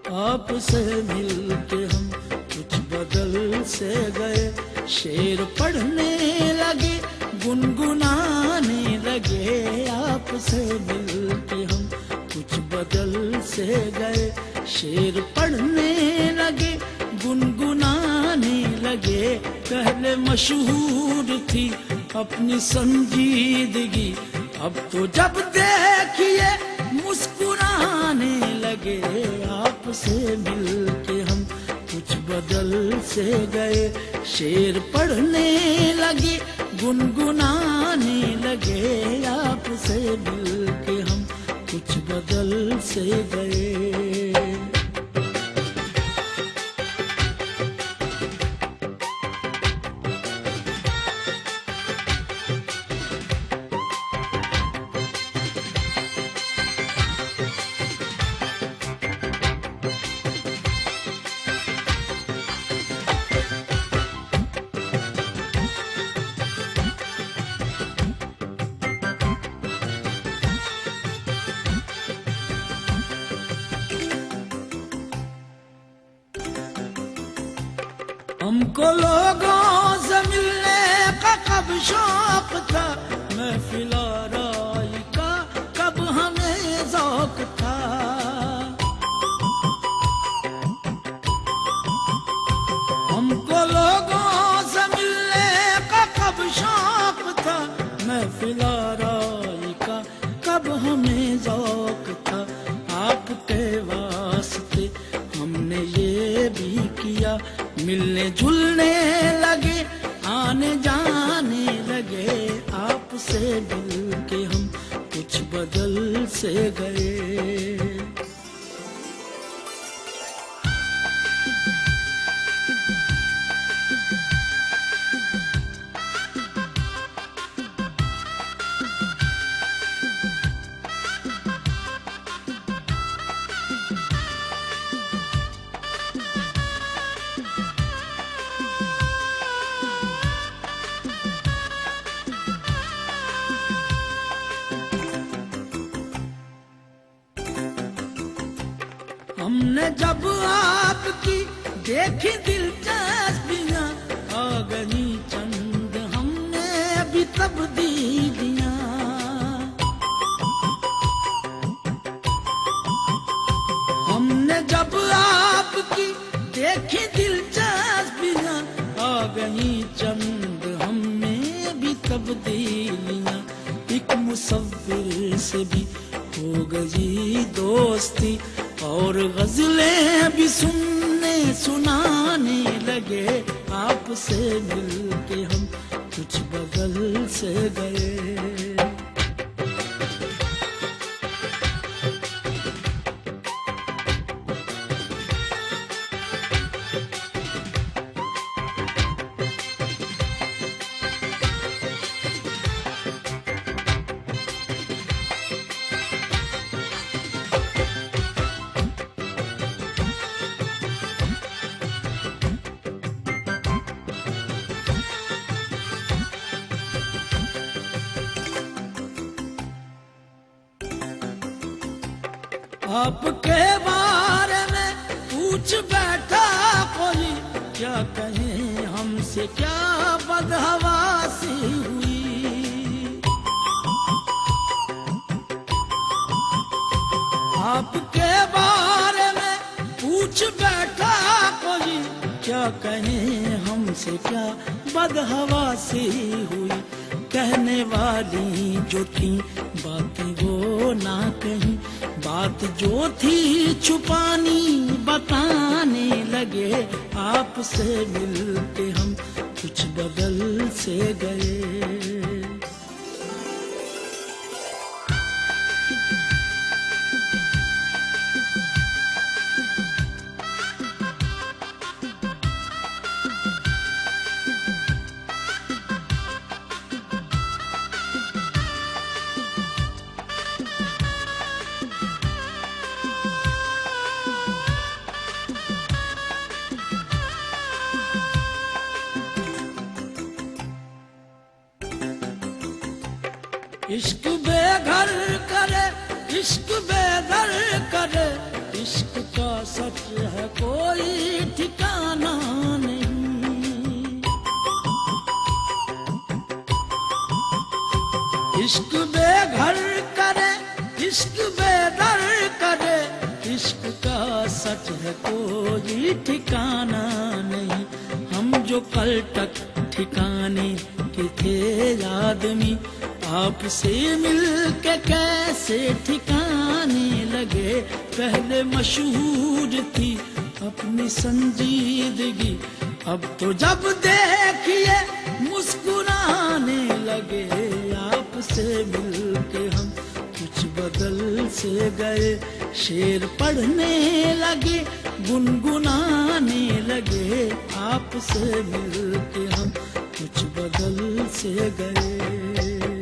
आपसे मिलके हम कुछ बदल से गए। शेर पढ़ने लगे, गुनगुनाने लगे। आपसे मिलके हम कुछ बदल से गए। शेर पढ़ने लगे, गुनगुनाने लगे। पहले मशहूर थी अपनी संजीदगी, अब तो जब देखिए मुस्कुराने लगे। आपसे मिलके हम कुछ बदल से गए। शेर पढ़ने लगे, गुनगुनाने लगे। आपसे मिलके हम कुछ बदल से गए। हमको लोगों से मिलने का कब शौक था, महफिल आराई का कब हमें ज़ौक था। हमको लोगों से मिलने का कब शौक था, महफिल आराई का कब हमें ज़ौक था। आपके वास्ते हमने ये भी किया, मिलने जुलने लगे, आने जाने लगे। आपसे मिलके हम कुछ बदल से गए। हमने जब आपकी देखी दिलचस्पियां, आ गई चंद हमने भी तब्दीलियां। हमने जब आपकी देखी दिलचस्पियां, आ गई चंद हमने भी तब्दीलियां। एक मुसव्विर से भी हो गई दोस्ती, और गज़लें भी सुनने सुनाने लगे। आपसे मिलके हम कुछ बदल से गए। आपके बारे में पूछ बैठा कोई, क्या कहें हमसे क्या बदहवासी हुई। आपके बारे में पूछ बैठा कोई, क्या कहें हमसे क्या बदहवासी हुई। कहने वाली जो थी बातें वो ना कहीं, बात जो थी छुपानी बताने लगे। आपसे मिलके हम कुछ बदल से गए। इश्क बेघर करे, इश्क बेघर करे, इश्क का सच है कोई ठिकाना नहीं। इश्क बेघर करे, इश्क बेदर करे, इश्क का सच है कोई ठिकाना नहीं। हम जो कल तक ठिकाने के थे आदमी, आपसे मिल के कैसे ठिकाने लगे। पहले मशहूर थी अपनी संजीदगी, अब तो जब देखिए मुस्कुराने लगे। आपसे मिल के हम कुछ बदल से गए, शेर पढ़ने लगे, गुनगुनाने लगे। आपसे मिल के हम कुछ बदल से गए।